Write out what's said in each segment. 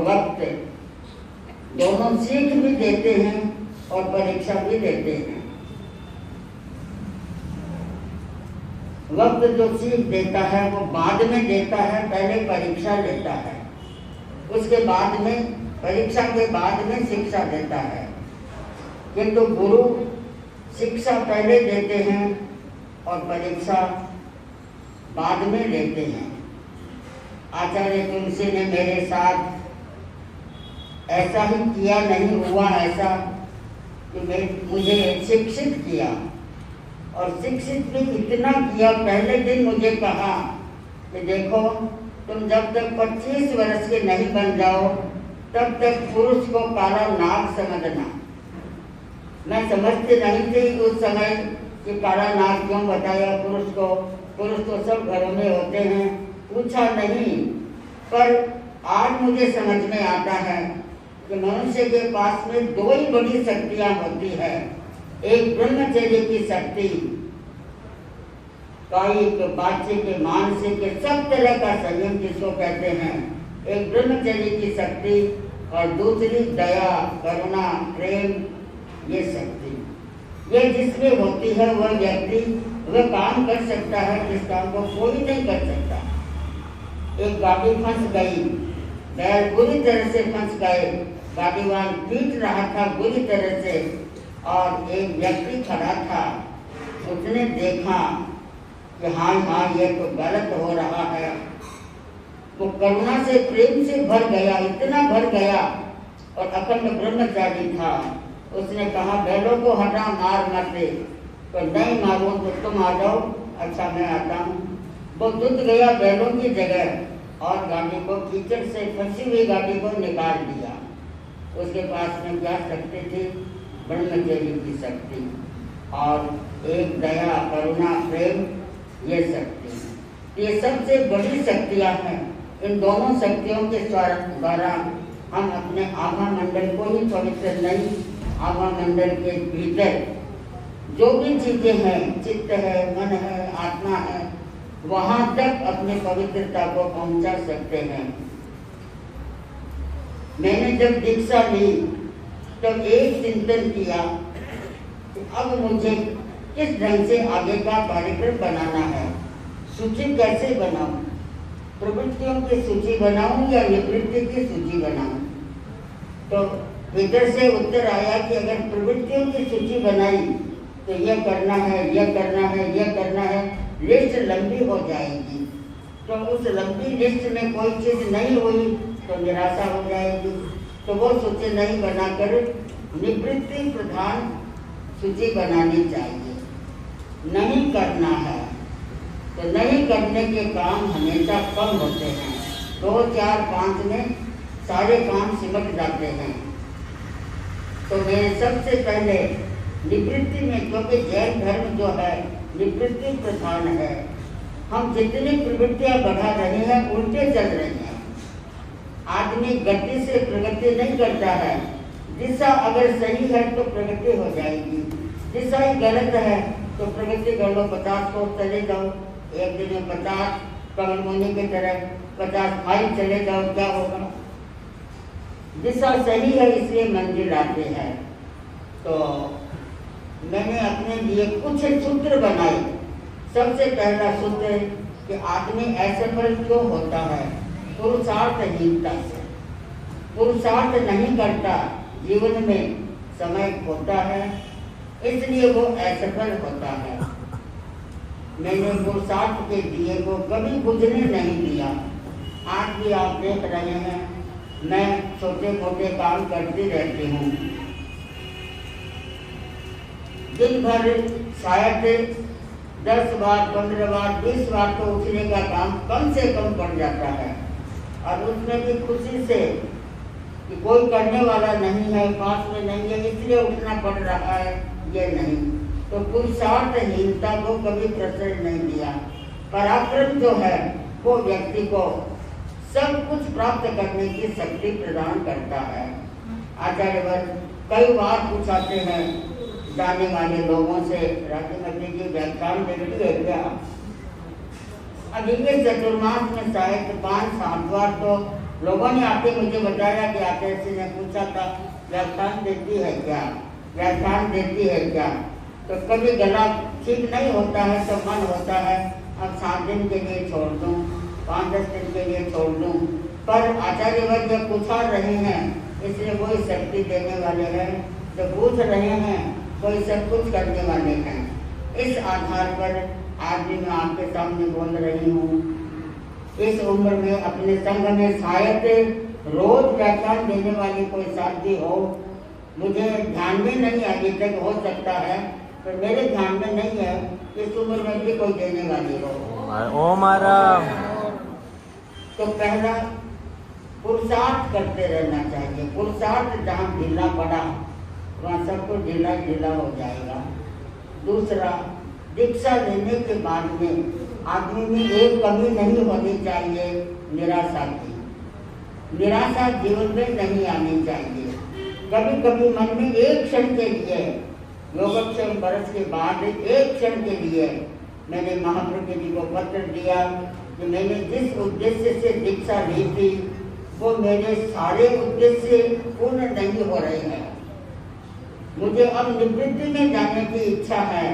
वक्त दोनों सीख भी देते हैं और परीक्षा भी देते हैं। वक्त जो सीख देता है वो बाद में देता है, पहले परीक्षा लेता है, उसके बाद में परीक्षा के बाद में शिक्षा देता है। किंतु गुरु शिक्षा पहले देते हैं और परीक्षा बाद में लेते हैं। आचार्य तुलसी ने मेरे साथ ऐसा ही किया, नहीं हुआ ऐसा कि मुझे शिक्षित किया, और शिक्षित भी इतना किया। पहले दिन मुझे कहा कि देखो तुम जब तक 25 वर्ष के नहीं बन जाओ तब तक पुरुष को काला नाग समझना। मैं समझती नहीं थी उस समय कि काला नाग क्यों बताया पुरुष को, पुरुष तो सब घरों में होते हैं, पूछा नहीं। पर आज मुझे समझ में आता है कि मनुष्य के पास में दो ही बड़ी शक्तियां होती है, एक ब्रह्मचर्य की शक्ति, कायिक, वाचिक, मानसिक, सब तरह का संयम जिसको कहते हैं, एक ब्रह्मचर्य की शक्ति, और दूसरी दया, करुणा, प्रेम, ये शक्ति। ये जिसमें होती है वह व्यक्ति वह काम कर सकता है जिस काम को कोई नहीं कर सकता। एक गाड़ी फंस गई, बैल बुरी तरह से फंस गए, गाड़ीवान पीट रहा था बुरी तरह से, और एक व्यक्ति खड़ा था, उसने देखा कि हाँ ये तो गलत हो रहा है। वो करुणा से, प्रेम से भर गया, इतना भर गया, और अखंड ब्रह्मचारी था। उसने कहा बैलों को हटा, मार मत दे। तो नहीं मारूं तो तुम आ जाओ। अच्छा मैं आता हूँ। वो जुट गया बैलों की जगह और गाड़ी को, कीचड़ से फंसी हुई गाड़ी को निकाल दिया। उसके पास में क्या शक्ति थी? ब्रह्मचर्य की शक्ति, और एक दया, करुणा, प्रेम, ये शक्ति। ये सबसे बड़ी शक्तियाँ हैं। इन दोनों शक्तियों के द्वारा हम अपने आभा मंडल को ही पवित्र नहीं, आभा मंडल के भीतर जो भी चीजें हैं, चित्त है, मन है, आत्मा है, वहां तक अपनी पवित्रता को पहुंचा सकते हैं। मैंने जब दीक्षा ली तब एक चिंतन किया कि अब मुझे किस ढंग से आगे का कार्यक्रम बनाना है। सूची कैसे बनाऊं? प्रवृत्तियों की सूची बनाऊं या निवृत्ति की सूची बनाऊं? तो भीतर से उत्तर आया कि अगर प्रवृत्तियों की सूची बनाई तो यह करना है, यह करना है, यह करना है, लिस्ट लंबी हो जाएगी। तो उस लंबी लिस्ट में कोई चीज नहीं हुई तो निराशा हो जाएगी। तो वो सूची नहीं बनाकर निवृत्ति प्रधान सूची बनानी चाहिए। नहीं करना है तो नहीं करने के काम हमेशा कम होते हैं। 2, 4, 5 में सारे काम सिमट जाते हैं। तो मैं सबसे पहले निवृत्ति में, क्योंकि जैन धर्म जो है निवृत्ति प्रधान है, हम जितनी प्रवृत्तियां बढ़ा रहे हैं उल्टे चल रहे हैं। आदमी गति से प्रगति नहीं करता है। दिशा अगर सही है तो प्रगति हो जाएगी, दिशा ही गलत है तो प्रगति कर लो, 50 को चले जाओ, एक दिन में 50 कमल मुनि की तरह 50 माइल चले जाओ, क्या होगा? दिशा सही है इसलिए मंजिल आते हैं। तो मैंने अपने लिए कुछ सूत्र बनाए। सबसे पहला सूत्र कि आदमी असफल क्यों होता है? पुरुषार्थहीनता से। पुरुषार्थ नहीं करता, जीवन में समय खोता है, इसलिए वो असफल होता है। मैंने पुरुषार्थ के दिए को कभी बुझने नहीं दिया। आज भी आप देख रहे हैं मैं छोटे मोटे काम करती रहती हूँ। दिन भर शायद 10 बार, 15 बार, 20 बार तो उठने का काम कम से कम पड़ जाता है, और उसमें भी खुशी से कि कोई करने वाला नहीं है, पास में नहीं है, इसलिए उठना पड़ रहा है, ये नहीं। तो पुरुषार्थहीनता को कभी प्रश्रय नहीं दिया। पराक्रम जो है वो व्यक्ति को सब कुछ प्राप्त करने की शक्ति प्रदान करता है। आचार्यवर कई बार पूछाते हैं जाने वाले लोगों से, राजमती जी व्याख्यान देखती है क्या? अब ये चतुर्मास में शायद 5-7 बार तो लोगों ने आके मुझे बताया कि आके ने पूछा था व्याख्यान देती है क्या, व्याख्यान देती है क्या। तो कभी गला ठीक नहीं होता है तो मन होता है अब 7 दिन के लिए छोड़ दूँ, 5-10 दिन के लिए छोड़ दूँ, पर आचार्यवर जब पुछा रहे हैं इसलिए वही शक्ति देने वाले हैं, जो पूछ रहे हैं वही सब कुछ करने वाले हैं। इस आधार पर आज भी मैं आपके सामने बोल रही हूँ। इस उम्र में अपने संघ में शायद रोज व्याख्यान देने वाली कोई साथी हो, मुझे ध्यान में नहीं अभी तक, हो सकता है पर मेरे ध्यान में नहीं है इस उम्र में भी कोई देने वाली हो। ओ महाराज, तो पहला पुरुषार्थ करते रहना चाहिए। पुरुषार्थ जहाँ ढीला पड़ा वहाँ सब कुछ ढीला ढीला हो जाएगा। दूसरा, दीक्षा लेने के बाद में आदमी में एक कमी नहीं होनी चाहिए, निराशा की। निराशा जीवन में नहीं आनी चाहिए। कभी कभी मन में एक क्षण के लिए, योगक्षेम बरस के बाद एक क्षण के लिए मैंने महाप्रभु जी को पत्र दिया कि मैंने जिस उद्देश्य से दीक्षा ली थी वो मेरे सारे उद्देश्य पूर्ण नहीं हो रहे हैं। मुझे अब निवृत्ति में जाने की इच्छा है।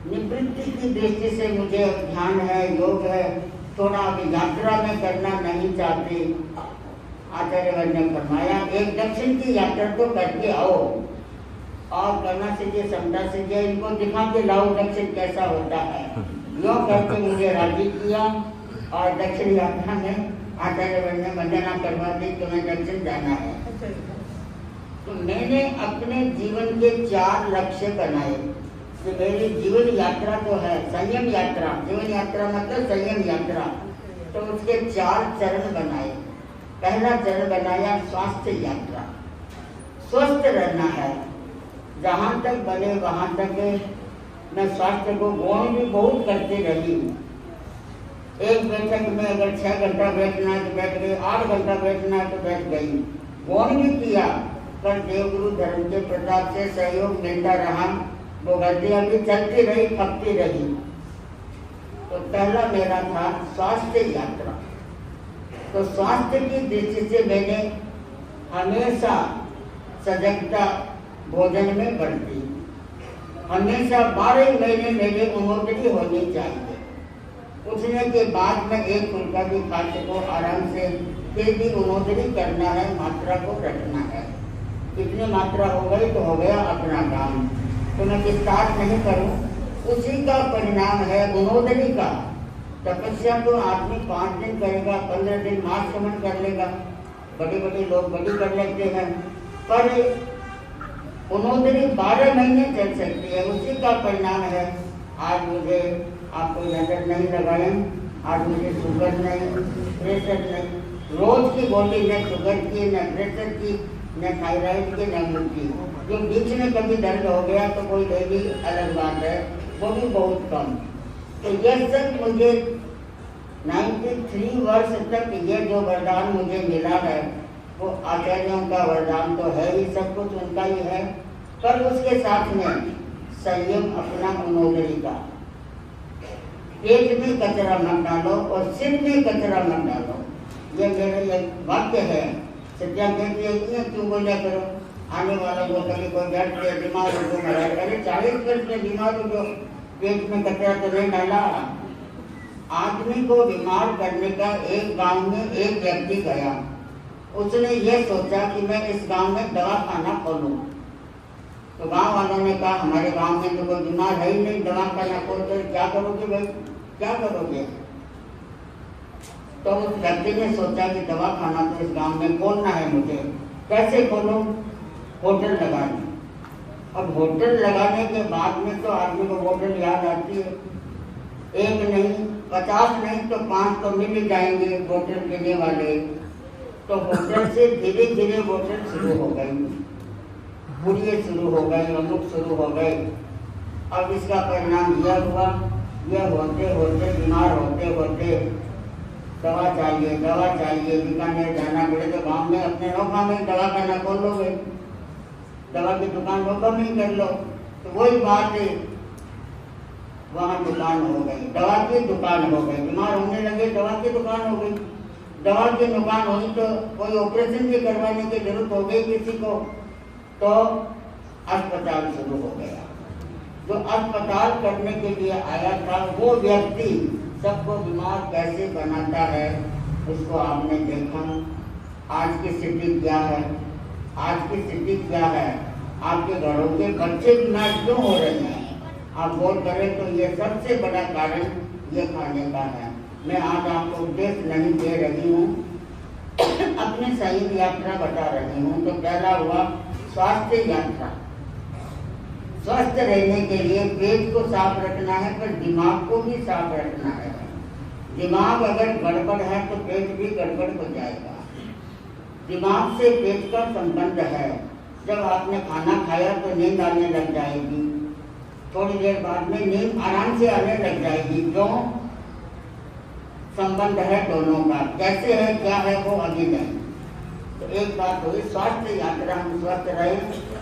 निवृत्ति की दृष्टि से मुझे ध्यान है, योग है, थोड़ा अभी यात्रा में करना नहीं चाहती। आचार्यवर ने फरमाया एक दक्षिण की यात्रा तो करके आओ और करना सीखिए, समझा सीखिए, इनको दिखा के लाओ दक्षिण कैसा होता है। यो करके मुझे राजी किया और दक्षिण यात्रा में आचार्यवर ने वंदना करवा दी कि मैं दक्षिण जाना है। तो मैंने अपने जीवन के 4 लक्ष्य बनाए कि मेरी जीवन यात्रा तो है संयम यात्रा, जीवन यात्रा मतलब संयम यात्रा, तो उसके 4 चरण बनाए। पहला चरण बनाया स्वास्थ्य यात्रा, स्वस्थ रहना है। जहाँ तक बने वहाँ तक मैं स्वास्थ्य को गौण भी बहुत करती रही हूँ। एक बैठक में अगर 6 घंटा बैठना है तो बैठ गई, 8 घंटा बैठना है तो बैठ गई, गौण भी किया। पर देवगुरु धर्म के प्रताप से सहयोग मिलता रहा, वो गलतियाँ भी चलती रही, खपती रही। तो पहला मेरा था स्वास्थ्य यात्रा। तो स्वास्थ्य की दृष्टि से मैंने हमेशा सजगता भोजन में बढ़ती, हमेशा 12 महीने मेरे उन्नति होनी चाहिए। उठने के बाद में एक फुल्का भी खा सको आराम से, फिर भी उन्नति करना है, मात्रा को रखना है। इतनी मात्रा हो गई तो हो गया अपना काम, तो मैं विस्तार नहीं करूं। उसी का परिणाम है उन्नति का। तपस्या तो आदमी 5 दिन करेगा, 15 दिन मार्गक्रमण कर लेगा, बड़े बड़े लोग बड़ी कर लेते हैं, पर उन्नति 12 महीने चल सकती है। उसी का परिणाम है। आज मुझे आपको नजर नहीं लगाए, आज मुझे शुगर नहीं, प्रेशर नहीं, रोज की गोली न शुगर की, न प्रेशर की, न थायराइड की, न मिर्ची। जो बीच में कभी दर्द हो गया तो कोई डेली अलग बात है, वो भी बहुत कम। तो यह सब मुझे 93 वर्ष तक ये जो वरदान मुझे मिला है वो आचार्यों का वरदान तो है ही, सब कुछ उनका ही है, पर उसके साथ में संयम अपना उन्नति का। पेट में कचरा मत डालो और सिर में कचरा मत डालो, ये मेरा एक वाक्य है। सत्या कहती है क्यों बोलिया करो, आने वाला को कभी कोई डर के बीमार हो तो मरा। अरे 40 वर्ष में बीमार हो, पेट में कचरा तो नहीं डाला। आदमी को बीमार करने का एक गांव में एक व्यक्ति गया, उसने ये सोचा कि मैं इस गांव में दवाखाना खोलूं। तो गांव वालों ने कहा हमारे गांव में तो कोई बीमार है ही नहीं, दवाखाना खोल कर क्या करोगे भाई, क्या करोगे। तो उस व्यक्ति ने सोचा कि दवाखाना तो इस गांव में खोलना है मुझे, कैसे खोलूं। होटल लगा दी। अब होटल लगाने के बाद में तो आदमी को होटल याद आती है, एक नहीं 50 नहीं तो 5 तो मिल ही जाएंगे होटल देने वाले। तो होटल से धीरे धीरे होटल शुरू हो गई, पुड़िये शुरू हो गए, अमुक शुरू हो गए। अब इसका परिणाम यह हुआ, यह होते होते बीमार होते होते दवा चाहिए, दवा चाहिए, बीकानेर जाना पड़े तो गांव में अपने नौका में दवा खाना खोल लोगे, दवा की दुकान नौका में ही कर लो। तो वही बात है, वहाँ दुकान हो गई, दवा की दुकान हो गई, बीमार होने लगे दवा की दुकान हो गई। दवा की दुकान हुई तो कोई ऑपरेशन भी करवाने की जरूरत हो गई किसी को, तो अस्पताल शुरू हो गया। जो अस्पताल करने के लिए आया था वो व्यक्ति सबको बीमार कैसे बनाता है उसको आपने देखा। आज की स्थिति क्या है? आज की स्थिति क्या है? आपके घरों के बच्चे बीमार क्यों हो रहे हैं? आप गौर करें तो ये सबसे बड़ा कारण ये खाने का है। मैं आज आपको उपदेश नहीं दे रही हूँ, अपनी सही यात्रा बता रही हूँ। तो पहला हुआ स्वास्थ्य यात्रा। स्वस्थ रहने के लिए पेट को साफ रखना है, पर दिमाग को भी साफ रखना है। दिमाग अगर गड़बड़ है तो पेट भी गड़बड़ हो जाएगा। दिमाग से पेट का संबंध है। जब आपने खाना खाया तो नींद आने लग जाएगी, थोड़ी देर बाद में नींद आराम से आने लग जाएगी। क्यों? संबंध है दोनों का। कैसे है, क्या है, वो अभी नहीं। तो एक बात हुई, स्वास्थ्य यात्रा, हम स्वस्थ रहे,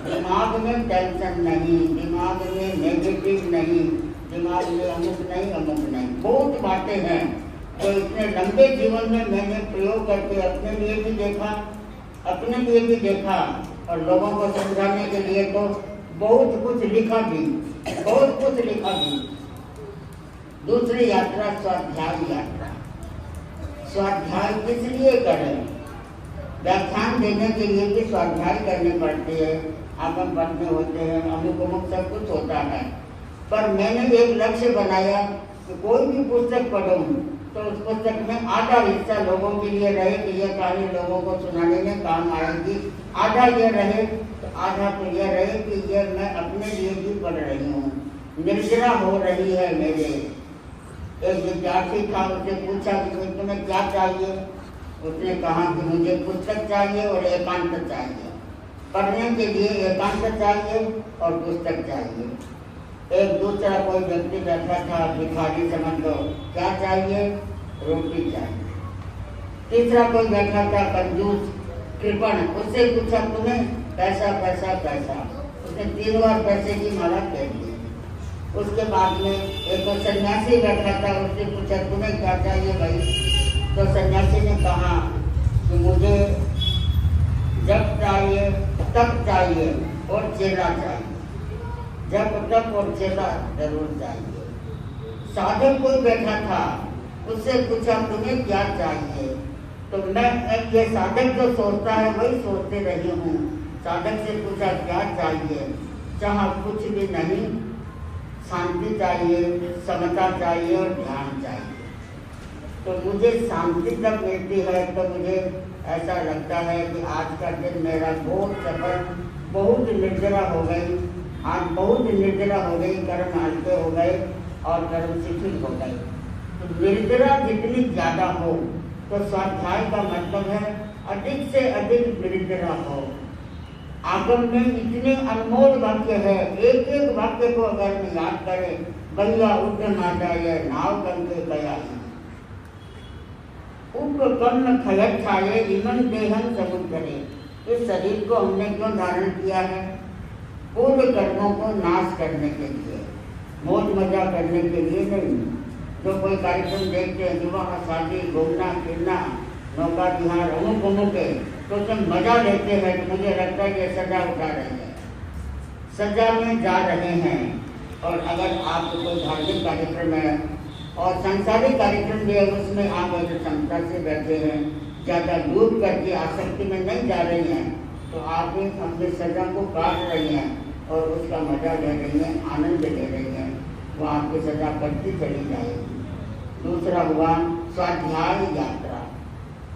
दिमाग में टेंशन नहीं, दिमाग में नेगेटिव नहीं, दिमाग में अमुक नहीं अमुक नहीं। बहुत बातें हैं जो इतने लंबे जीवन में मैंने प्रयोग करके अपने लिए भी देखा और लोगों को समझाने के लिए तो बहुत कुछ लिखा भी। दूसरी यात्रा स्वाध्याय यात्रा। स्वाध्याय किस लिए करें? व्याख्यान देने के लिए भी स्वाध्याय करने पड़ते हैं, आगम पढ़ने होते हैं, अमुक सब कुछ होता है। पर मैंने एक लक्ष्य बनाया कि कोई भी पुस्तक पढ़ूं तो उस पुस्तक में आधा हिस्सा लोगों के लिए रहे कि यह कहानी लोगों को सुनाने में काम आएगी, आधा ये रहे तो आधा तो यह रहे कि यह मैं अपने लिए भी पढ़ रही हूँ। निर्जरा हो रही है मेरे। एक विद्यार्थी था, उससे पूछा कि तुम्हें क्या चाहिए? उसने कहा कि मुझे पुस्तक चाहिए और एकांत चाहिए। पढ़ने के लिए एकांत चाहिए और पुस्तक चाहिए। एक दूसरा कोई व्यक्ति बैठा था, भिखारी समझ लो, क्या चाहिए? रोटी चाहिए। तीसरा कोई बैठा था, कंजूस कृपण, उससे पूछा तुम्हें पैसा पैसा पैसा। उसने 3 बार पैसे की माला फेंक दी। उसके बाद में एक सन्यासी बैठा था, उससे पूछा तुम्हें क्या चाहिए भाई? तो सन्यासी ने कहा कि मुझे जप चाहिए, तप चाहिए और चेला चाहिए। जप तप और चेला जरूर चाहिए। साधक कोई बैठा था, उससे पूछा तुम्हें क्या चाहिए? तो मैं ये साधक जो सोचता है वही सोचते रही हूँ। साधक से पूछा क्या चाहिए? चाह कुछ भी नहीं, शांति चाहिए, समता चाहिए और ध्यान चाहिए। तो मुझे शांति जब मिलती है तो मुझे ऐसा लगता है कि आज का दिन मेरा बहुत सफल, बहुत निर्जरा हो गई। आज बहुत निर्जरा हो गई, कर्म हल्के हो गए और कर्म शिथिल हो गए। तो निर्जरा जितनी ज्यादा हो तो स्वाध्याय का मतलब है अधिक से अधिक निर्जरा हो। आगम में इतने अनमोल वाक्य है, एक एक वाक्य को अगर हम याद करें, गंगा उद्यम आ जाए नाव करके गया, उपकर्ण खयत छाये इमन देहन समुद्रे। इस शरीर को हमने क्यों धारण किया है? पूर्व कर्मों को नाश करने के लिए, मौज मजा करने के लिए नहीं। जो कोई कार्यक्रम देखते हैं, विवाह शादी, घूमना फिरना, नौका विहार, अमुक अमुक है, तो उसमें मजा लेते हैं। तो मुझे लगता है कि सजा उठा रहे हैं, सजा में जा रहे हैं। और अगर आप कोई धार्मिक कार्यक्रम है और सांसारिक कार्यक्रम भी है, उसमें आप अगर क्षमता से बैठे हैं, ज़्यादा डूब करके आसक्ति में नहीं जा रही हैं, तो आप अपनी सजा को काट रही हैं और उसका मजा ले रही हैं, आनंद ले रही हैं। वो आपकी सजा बढ़ती चली जाएगी। दूसरा हुआ स्वाध्याय यात्रा।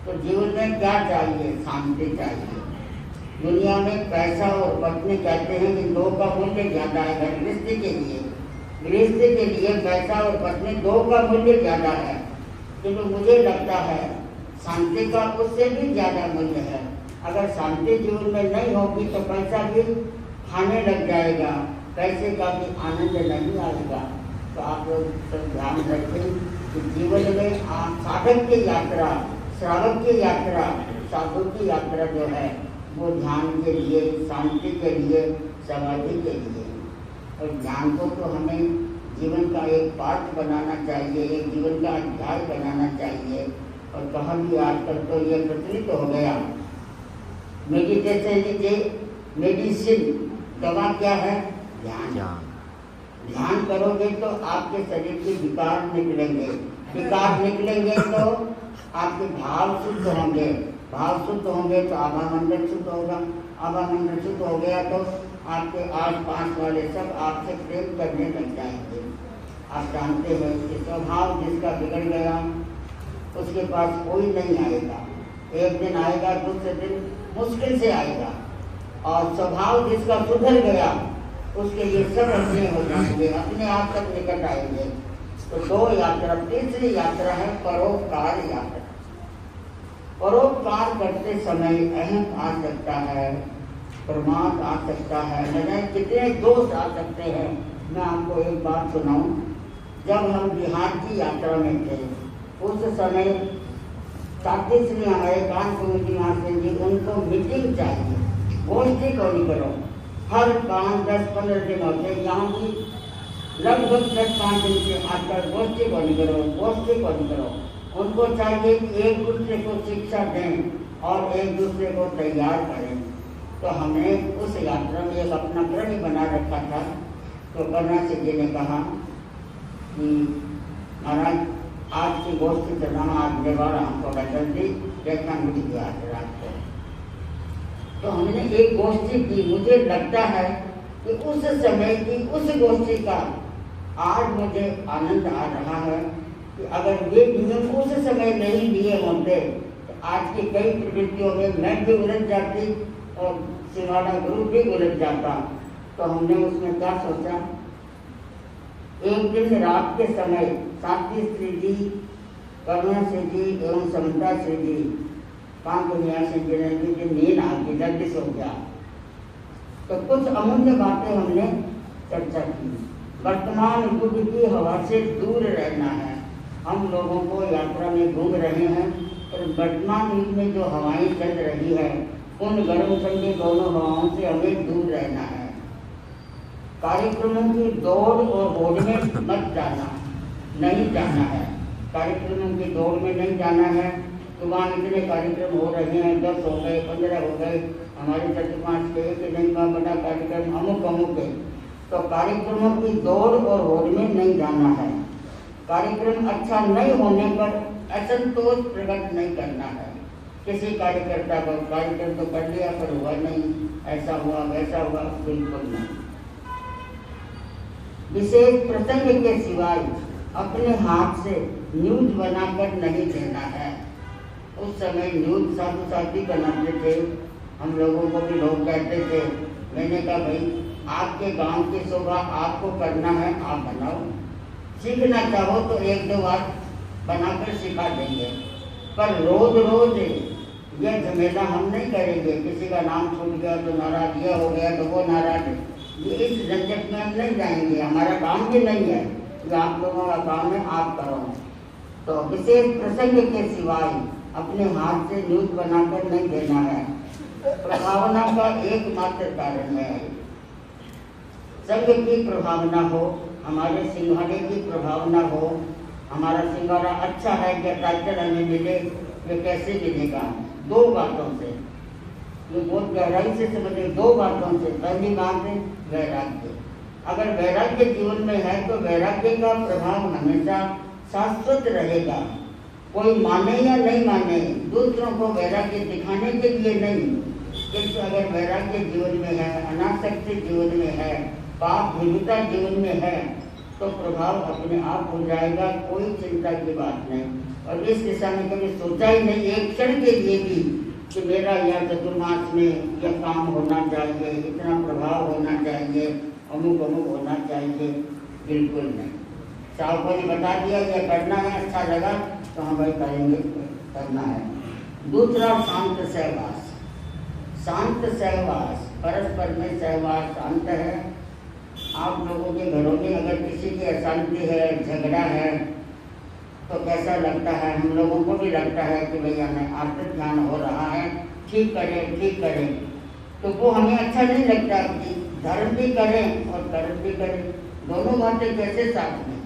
तो जीवन में क्या चाहिए? शांति चाहिए। दुनिया में पैसा और पत्नी कहते हैं कि दो का मूल्य ज़्यादा है। गृहस्थी के लिए पैसा और पत्नी दो का मूल्य ज़्यादा है, किंतु मुझे लगता है शांति का उससे भी ज़्यादा मूल्य है। अगर शांति जीवन में नहीं होगी तो पैसा भी खाने लग जाएगा, पैसे का भी आनंद नहीं आएगा। तो आप लोग सब ध्यान रखें कि जीवन में आप साधक की यात्रा, श्रावक की यात्रा, साधु की यात्रा जो है वो ध्यान के लिए, शांति के लिए, समाधि के लिए। और ज्ञान को तो हमें जीवन का एक पाठ बनाना चाहिए, एक जीवन का अध्याय बनाना चाहिए। और कहा भी आजकल तो ये प्रचलित हो गया। मेडिटेशन लीजिए, मेडिसिन, दवा क्या है? ध्यान। ध्यान करोगे तो आपके शरीर के विकार निकलेंगे, विकार निकलेंगे तो आपके भाव शुद्ध होंगे, भाव शुद्ध होंगे तो आभामंडल शुद्ध होगा, आभामंडल शुद्ध हो गया तो आपके आस पास वाले सब आपसे प्रेम करने लग जाएंगे। आप जानते हैं कि स्वभाव जिसका बिगड़ गया उसके पास कोई नहीं आएगा, एक दिन आएगा, दूसरे दिन मुश्किल से आएगा। और स्वभाव जिसका सुधर गया उसके लिए सब अपने हो जाएंगे, अपने आप तक निकट आएंगे। तो दो यात्रा, तीसरी यात्रा है परोपकार यात्रा। परोपकार करते समय अहम आ सकता है, प्रमाद आ सकता है, मैंने कितने दोष आ सकते हैं। मैं आपको एक बात सुनाऊं, जब हम बिहार की यात्रा में थे उस समय साथी श्री हमारे कानपुर जी महाराज जी, उनको मीटिंग चाहिए, गोष्ठी कौन करो, हर 5-10-15 दिन होते, यहाँ भी लगभग 10-5 दिन से आकर गोष्ठी कौन करो, गोष्ठी कौन करो। उनको चाहिए कि एक दूसरे को शिक्षा दें और एक दूसरे को तैयार करें। तो हमने उस यात्रा में एक अपना प्रण बना रखा था। तो करना जी ने कहा कि महाराज आज की गोष्ठी चलना, आज दोबारा हमको बदल दी, देखना मुझे याद रखो। तो हमने एक गोष्ठी की, मुझे लगता है कि उस समय की उस गोष्ठी का आज मुझे आनंद आ रहा है कि अगर ये नियम उस समय नहीं दिए होते तो आज की कई प्रवृत्तियों में मैं भी उलझ जाती और सिवाना गुरु भी उलझ जाता। तो हमने उसमें क्या सोचा, एक दिन रात के समय साथी श्री जी, करुणा श्री जी एवं समता श्री जी, कानपुनिया से जिन्हें नींद आ गई, जल्दी सो गया। तो कुछ अमूल्य बातें हमने चर्चा की। वर्तमान युग की हवा से दूर रहना है। हम लोगों को यात्रा में घूम रहे हैं और वर्तमान युग में जो हवाएं चल रही है उन गर्म ठंडी दोनों हवाओं से हमें दूर रहना है। कार्यक्रमों की दौड़ और होड़ में मत जाना, नहीं जाना है। कार्यक्रमों की दौड़ में नहीं जाना है। तो वहाँ इतने कार्यक्रम हो रहे हैं, 10 हो गए, 15 हो गए, हमारे 4-5 के एक दिन का बड़ा कार्यक्रम अमुक है। तो कार्यक्रमों की दौड़ और होड़ में नहीं जाना है। कार्यक्रम अच्छा नहीं होने पर असंतोष प्रकट नहीं करना है। किसी कार्यकर्ता को कार्यक्रम तो कर लिया पर हुआ नहीं, ऐसा हुआ वैसा हुआ, बिल्कुल नहीं। विशेष प्रसंग के सिवाय अपने हाथ से न्यूज बनाकर नहीं देना है। उस समय न्यूज साधु साथी बनाते थे, हम लोगों को भी लोग कहते थे। मैंने कहा भाई आपके गांव की शोभा आपको करना है, आप बनाओ। सीखना चाहो तो 1-2 बार बनाकर सिखा देंगे, पर रोज रोज यह झमेला हम नहीं करेंगे। किसी का नाम छूट गया तो नाराज, यह हो गया तो वो नाराज, ये इस झंझट में हम नहीं जाएंगे। हमारा काम भी नहीं है, ये आप लोगों का काम है, आप करो। तो विशेष प्रसंग के सिवाय अपने हाथ से न्यूज बनाकर नहीं देना है। प्रभावना का एकमात्र कारण है, संघ की प्रभावना हो, हमारे सिंघाड़े की प्रभावना हो। हमारा सिंघाड़ा अच्छा है क्या टाइटल हमें मिले, ये कैसे मिलेगा? 2 बातों से, ये बहुत गहराई से समझे। 2 बातों से। पहली बात है वैराग्य। अगर वैराग्य जीवन में है तो वैराग्य का प्रभाव हमेशा शाश्वत रहेगा। कोई माने या नहीं माने, दूसरों को वैराग्य दिखाने के लिए नहीं, किंतु अगर वैराग्य जीवन में है, अनासक्ति जीवन में है, पाप भूमिता जीवन में है तो प्रभाव अपने आप हो जाएगा। कोई चिंता की बात नहीं। और इस दिशा में कभी सोचा ही नहीं एक क्षण के लिए भी कि मेरा यह चतुर्मास में यह काम होना चाहिए, इतना प्रभाव होना चाहिए, अमुक होना चाहिए, बिल्कुल नहीं। साहब को ने बता दिया यह करना है, अच्छा लगा तो हम भाई करेंगे, करना है। दूसरा शांत सहवास। शांत सहवास, परस्पर में सहवास शांत है। आप लोगों के घरों में अगर किसी की अशांति है, झगड़ा है तो कैसा लगता है? हम लोगों को भी लगता है कि भैया हमें आर्थिक ध्यान हो रहा है, ठीक करें। तो वो हमें अच्छा नहीं लगता कि धर्म भी करें और कर्म भी करें, दोनों बातें कैसे साथ में?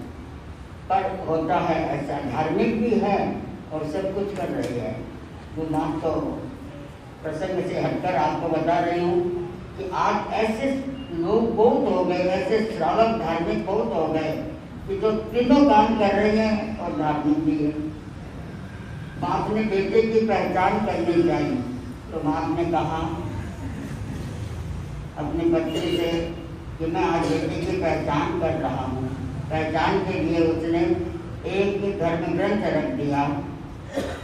पर होता है ऐसा, धार्मिक भी है और सब कुछ कर रही है। जो बात तो प्रसंग से हटकर आपको बता रही हूँ कि आज ऐसे लोग बहुत हो गए, ऐसे श्रावक धार्मिक बहुत हो गए कि जो तीनों काम कर रहे हैं और धार्मिक भी है। बाप ने बेटे की पहचान करनी चाहिए, तो बाप ने कहा अपनी पत्नी से कि मैं आज बेटे की पहचान कर रहा हूँ। पहचान के लिए उसने एक धर्म ग्रंथ रख दिया,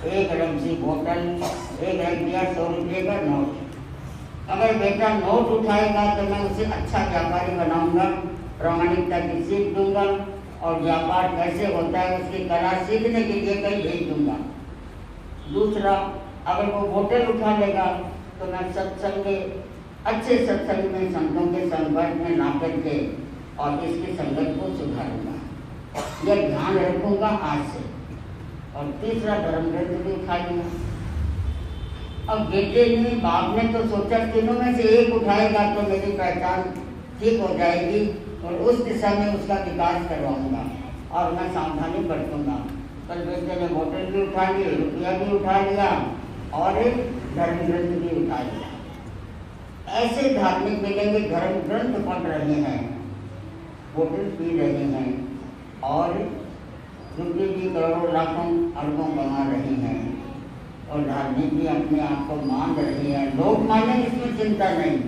एक रमसी बोतल, एक रख दिया 100 रुपये का नोट। अगर बेटा नोट उठाएगा तो मैं उसे अच्छा व्यापारी बनाऊंगा, प्रामाणिकता की सीख दूंगा और व्यापार कैसे होता है उसकी कला सीखने के लिए कहीं भेज दूंगा। दूसरा, अगर वो बोतल उठा लेगा तो मैं सत्संग, अच्छे सत्संग में संतों के संपर्क में ला करके और इसकी संगत को सुधारूंगा, यह ध्यान रखूंगा आज से। और तीसरा, धर्म ग्रंथ भी उठा लिया। अब बेटे ने, बाप ने तो सोचा तीनों में से एक उठाएगा तो मेरी पहचान ठीक हो जाएगी और उस दिशा में उसका विकास करवाऊंगा और मैं सावधानी बरतूंगा। कल बेटे ने बोतल भी उठा ली, रुपया भी उठा लिया और एक धर्म ग्रंथ भी उठा लिया। ऐसे धार्मिक मिलेंगे, धर्म ग्रंथ पढ़ रहे हैं, बोतल पी रहे हैं और रुपये भी करोड़ों लाखों अरबों कमा रहे हैं और धार्मिक भी अपने आप को मान रहे हैं। लोग माने इसमें चिंता नहीं,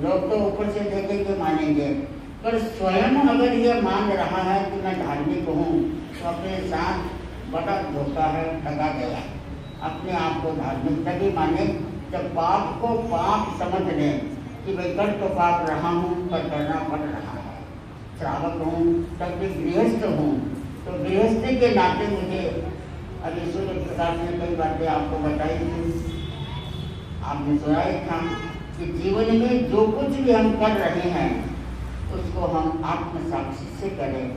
लोग तो ऊपर से देखे के मानेंगे, पर स्वयं अगर ये मान रहा है कि मैं धार्मिक हूँ तो अपने साथ बड़ा धोखा है, ठगा गया। अपने आप को धार्मिक तभी माने जब पाप को पाप समझ लें कि भाई कर तो पाप रहा हूँ पर करना पड़ रहा है। श्रावक हूँ तब भी गृहस्थ हूँ, तो गृहस्थी के नाते मुझे अभी सूर्य प्रकाश ने कई बातें आपको बताई थी, आपने सुना था कि जीवन में जो कुछ भी हम कर रहे हैं उसको हम आत्म साक्षी से करें,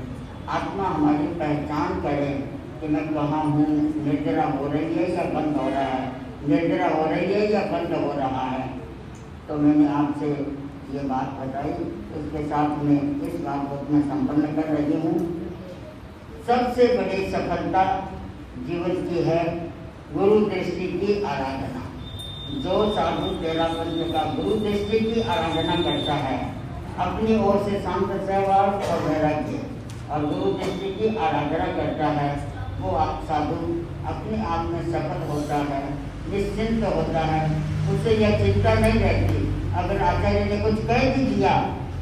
आत्मा हमारी पहचान करें कि मैं कहाँ हूँ, निद्रा हो रही है या बंद हो रहा है, निद्रा हो रही है या बंद हो रहा है। तो मैंने आपसे ये बात बताई, उसके साथ में इस बात को मैं संपन्न कर रही हूँ। सबसे बड़ी सफलता जीवन की है गुरु दृष्टि की आराधना। जो साधु तेरा पंथ का गुरु दृष्टि की आराधना करता है, अपनी ओर से शांत सहवास और वैराग्य और गुरु दृष्टि की आराधना करता है, वो साधु अपने आप में सफल होता है, निश्चिंत होता है, उसे यह चिंता नहीं रहती। अगर आचार्य ने कुछ कह भी दिया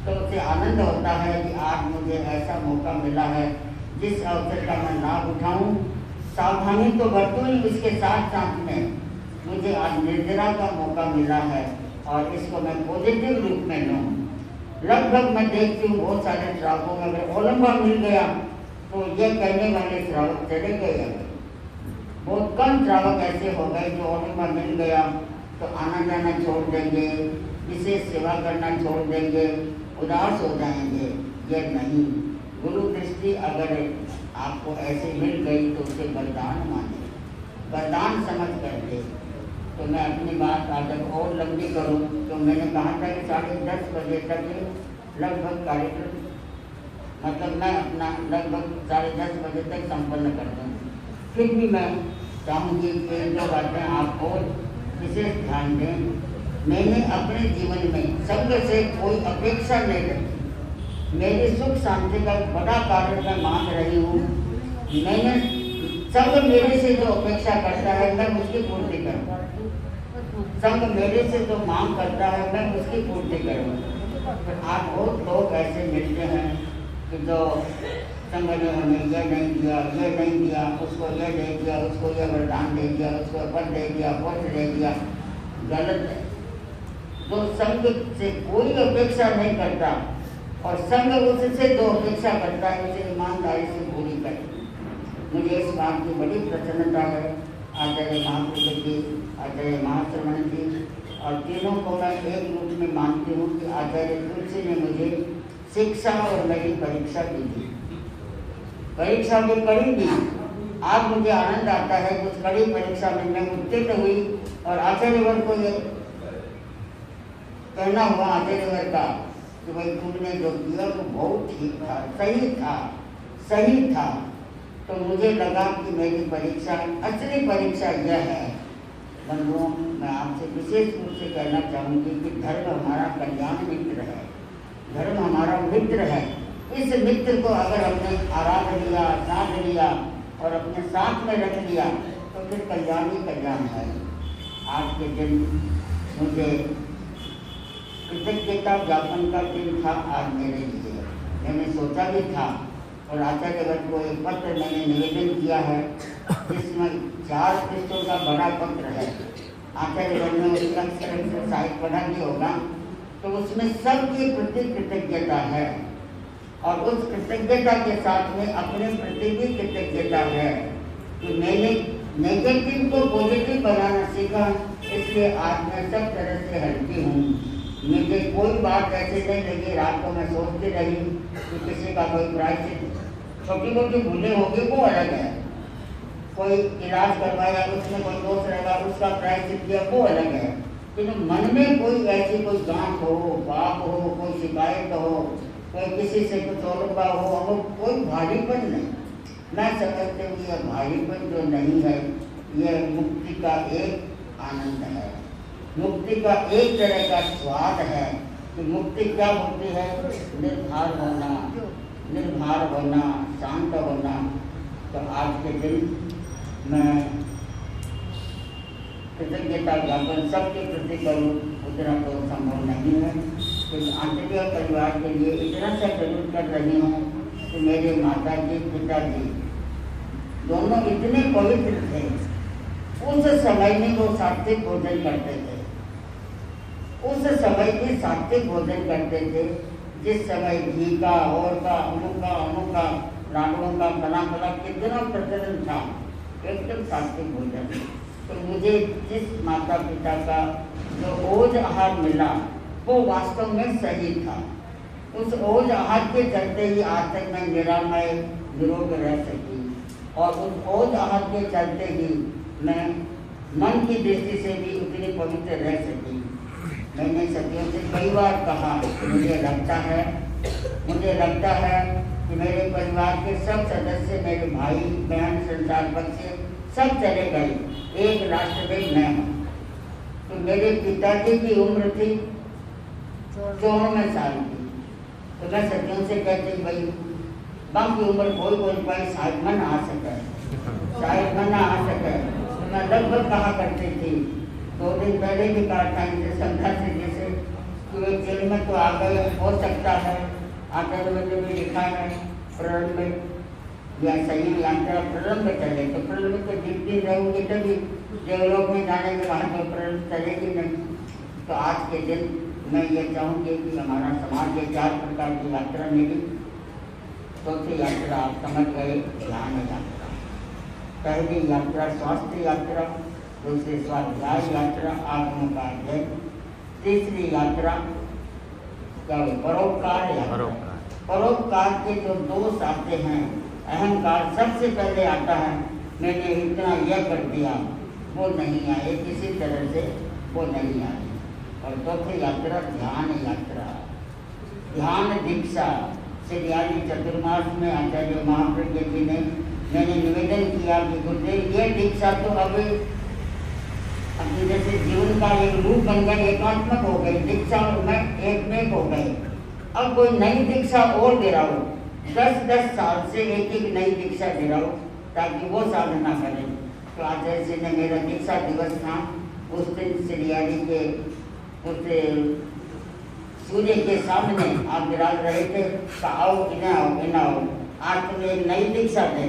तो उसे आनंद होता है कि आज मुझे ऐसा मौका मिला है जिस अवसर का मैं लाभ उठाऊं। सावधानी तो बरतूं ही, इसके साथ साथ में मुझे आज निर्जरा का मौका मिला है और इसको मैं पॉजिटिव रूप में लूँ। लगभग मैं देखती हूँ बहुत सारे श्रावकों में अगर ओलंबा मिल गया तो ये कहने वाले श्रावक चले गए। बहुत कम श्रावक ऐसे हो गए जो ओलंबा मिल गया तो आना जाना छोड़ देंगे, विशेष सेवा करना छोड़ देंगे, उदास हो जाएंगे। ये नहीं, गुरु दृष्टि अगर आपको ऐसे मिल गई तो उसे वरदान माने, वरदान समझ करके। तो मैं अपनी बात अगर और लंबी करूं तो मैंने कहा था कि 10:30 बजे तक लगभग कार्यक्रम, मतलब मैं अपना लगभग 10:30 बजे तक संपन्न कर दूँ। फिर भी मैं चाहूँगी कि जो बातें आप और विशेष ध्यान दें। मैंने अपने जीवन में संग से कोई अपेक्षा नहीं रखी। मेरी सुख शांति का बड़ा कारण मैं मान रही हूँ। मैंने संग मेरे से जो अपेक्षा करता है मैं उसकी पूर्ति करूँ, संग मेरे से जो मांग करता है मैं उसकी पूर्ति करूँ। आज बहुत लोग ऐसे मिलते हैं कि जो संग ने हमें यह नहीं दिया, ये नहीं दिया, उसको यह दे दिया, उसको यह वरदान दे दिया, उसको पद दे दिया, पोस्ट दे दिया। गलत है। जो संग से कोई अपेक्षा नहीं करता और संग उससे जो अपेक्षा करता है उसे ईमानदारी से पूरी करे। मुझे इस बात की बड़ी प्रसन्नता है। आचार्य महापुरुष जी, आचार्य महाश्रमण जी और तीनों को मैं एक रूप में मानती हूँ कि आचार्य तुलसी ने मुझे शिक्षा और मेरी परीक्षा दी थी। परीक्षा भी कड़ी दी। आज मुझे आनंद आता है कि उस कड़ी परीक्षा में मैं उत्तीर्ण हुई और आचार्यवर को ये कहना हुआ आचार्यवर का कि भाई तुमने जो किया वो बहुत ठीक था, सही था, सही था। तो मुझे लगा कि मेरी परीक्षा, असली परीक्षा यह है। बंधुओं, मैं आपसे विशेष रूप से कहना चाहूँगी कि धर्म हमारा कल्याण मित्र है, धर्म हमारा मित्र है। इस मित्र को अगर हमने आराध लिया, साध लिया और अपने साथ में रख लिया तो फिर कल्याण ही कल्याण है। आज के दिन मुझे कृतज्ञता ज्ञापन का दिन था आज मेरे लिए। मैंने सोचा भी था और आचार्यगण को एक पत्र मैंने निवेदन किया है जिसमें 4 पृष्ठों का बड़ा पत्र है। आचार्यगण ने उसका अक्षर से साहित्य पढ़ा भी होगा, तो उसमें सबके प्रति कृतज्ञता है और उस कृतज्ञता के साथ में अपने प्रति भी कृतज्ञता है कि मैंने नेगेटिव को पॉजिटिव बनाना सीखा, इसलिए आज मैं सब तरह से हल्की हूँ। मुझे कोई बात ऐसे नहीं लगी, रात को मैं सोचती रही कि किसी का कोई प्रायश्चित, छोटी मोटी भूलें होगी वो अलग है, कोई इलाज करवाया उसमें कोई दोष रहेगा उसका प्रायश्चित किया वो अलग है, लेकिन मन में कोई ऐसी कोई गांठ हो, पाप हो, कोई शिकायत हो, कोई किसी से कुछ औरबा हो, वो कोई भारीपन नहीं। मैं समझती हूँ यह भारीपन जो नहीं है यह मुक्ति का एक आनंद है, मुक्ति का एक तरह का स्वाद है कि मुक्ति क्या होती है, निर्भर होना, निर्भर होना, शांत होना। तो आज के दिन मैं कृतज्ञता ज्ञापन सबके प्रति करूँ उतना तो संभव नहीं है, लेकिन आंतरिक परिवार के लिए इतना सा जरूर कर रही हूँ कि मेरे माता जी पिताजी दोनों इतने पवित्र थे। उस समय में वो सात्विक भोजन करते थे, उस समय में सात्विक भोजन करते थे जिस समय घी का, और का, अमुक का, रागों का बना कितना प्रचलन था, एकदम सात्विक भोजन। तो मुझे जिस माता पिता का जो ओज आहार मिला वो वास्तव में सही था। उस ओज आहार के चलते ही आज तक मैं निरामय निरोग रह सकी और उस ओज आहार के चलते ही मैं मन की दृष्टि से भी उतनी पवित्र रह सकी। मैंने सतियों से कई बार कहा, मुझे लगता है कि मेरे परिवार के सब सदस्य, मेरे भाई बहन, संसार बच्चे सब चले गए, एक राष्ट्र में मैं हूँ। तो मेरे पिताजी की उम्र थी 94 साल की, तो मैं सतियों से कहती भाई बाकी उम्र कोई शायद मन आ सके, शायद मन आ सके। तो मैं लगभग कहा करती थी, 2 दिन पहले भी कहा था इनसे श्रद्धा से, जैसे कि वे जेल में तो आ गए, हो सकता है आचार्य में भी लिखा है प्रारंभ में या संयम यात्रा प्रारंभ चले, तो प्रारंभ तो जितनी रहेंगे तभी देवलोक में जाने के बाद तो प्रारंभ चलेगी नहीं। तो आज के दिन मैं ये चाहूँगी कि हमारा समाज ये 4 प्रकार की यात्रा मिली। चौथी यात्रा आप समझ गए, ध्यान यात्रा। पहली यात्रा स्वास्थ्य यात्रा, दूसरी स्वाध्याय यात्रा, आत्म का अध्ययन, तीसरी यात्रा क्या हुई, परोपकार यात्रा। परोपकार के जो दोष आते हैं, अहंकार सबसे पहले आता है, मैंने इतना यह कर दिया, वो नहीं आए, किसी तरह से वो नहीं आए। और चौथी यात्रा ध्यान यात्रा, ध्यान दीक्षा। श्री आदि चतुर्मास में आचार्य महाप्रज्ञ जी ने मैंने निवेदन किया कि गुरुदेव ये दीक्षा तो अब अपने जैसे जीवन का एक रूप बन गई, एकात्मक हो गई, दीक्षा और मैं एक में हो गए। अब कोई नई दीक्षा और दे रहा हूँ, 10-10 साल से एक नई दीक्षा दे रहा हूँ ताकि वो साधना करें। तो आचार्य जी ने मेरा दीक्षा दिवस था, उस दिन श्रीयारी के उस सूर्य के सामने आप विराज रहे थे, तो आओ इन्हें आओ, आज तुम्हें एक नई दीक्षा दे।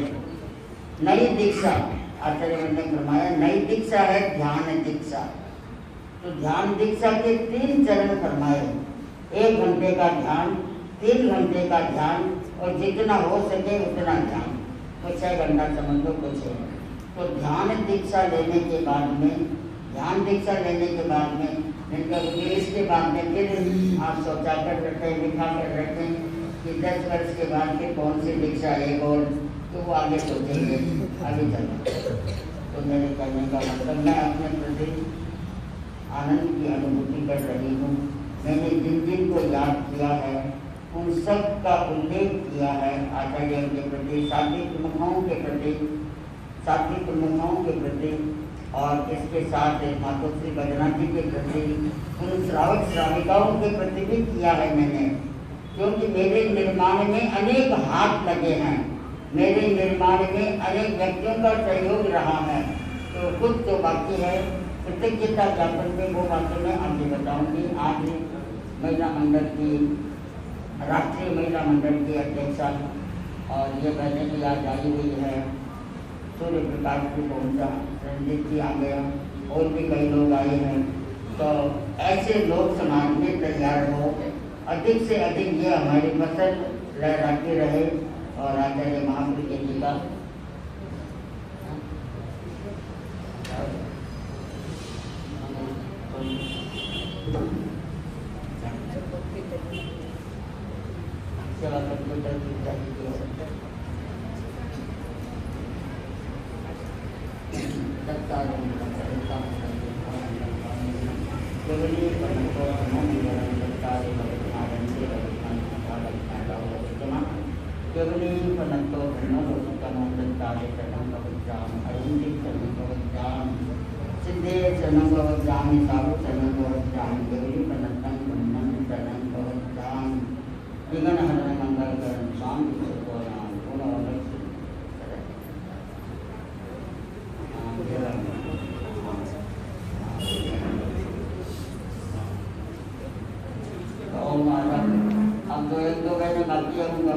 नई दीक्षा आचार्य ने फरमाया, नई दीक्षा है ध्यान दीक्षा। तो ध्यान दीक्षा के 3 चरण फरमाए, 1 घंटे का ध्यान, 3 घंटे का ध्यान और जितना हो सके उतना ध्यान, तो 6 घंटा समझ लो कुछ है। तो ध्यान दीक्षा लेने के बाद में, इसके बाद में फिर आप सोचा कर रखें, लिखा कर रखें कि 10 वर्ष के बाद फिर कौन सी दीक्षा एक और, तो वो आगे सोचेंगे, आगे चलो। तो मेरे कहने का मतलब मैं अपने प्रति आनंद की अनुभूति कर रही हूँ। मैंने जिन जिन को याद किया है उन सब का उल्लेख किया है आचार्यों के प्रति, सात्विक प्रमुखाओं के प्रति, सात्विक प्रमुखाओं के प्रति, और इसके साथ मातोश्री बदना जी के प्रति, उन श्रावक श्राविकाओं के प्रति भी किया है मैंने, क्योंकि मेरे निर्माण में अनेक हाथ लगे हैं, मेरे निर्माण में अनेक व्यक्तियों का सहयोग रहा है। तो कुछ जो बाकी है कृतज्ञता ज्ञापन में वो बातें मैं आगे बताऊंगी। आज महिला मंडल की, राष्ट्रीय महिला मंडल की अध्यक्षा और ये बहने की आज आई हुई है, सूर्य प्रकाश भी पहुँचा, रंजीत जी आ गया, और भी कई लोग आए हैं। तो ऐसे लोग समाज में तैयार हो, अधिक से अधिक ये हमारी फसल लहराती रहे, और आचार्य महापुरुष जी का सेवा कंप्यूटर की चाहिए सिद्धे शरणं भवज्जामि, साधु शरणं भवज्जामि, केवली पन्नतं ब्रह्मं शरणं भवज्जामि, विघ्नहरणं मंगलकरं शांति सुखोनां गुणवलक्ष्मी। ओम अब तो एक दो महीने बाकी है उनका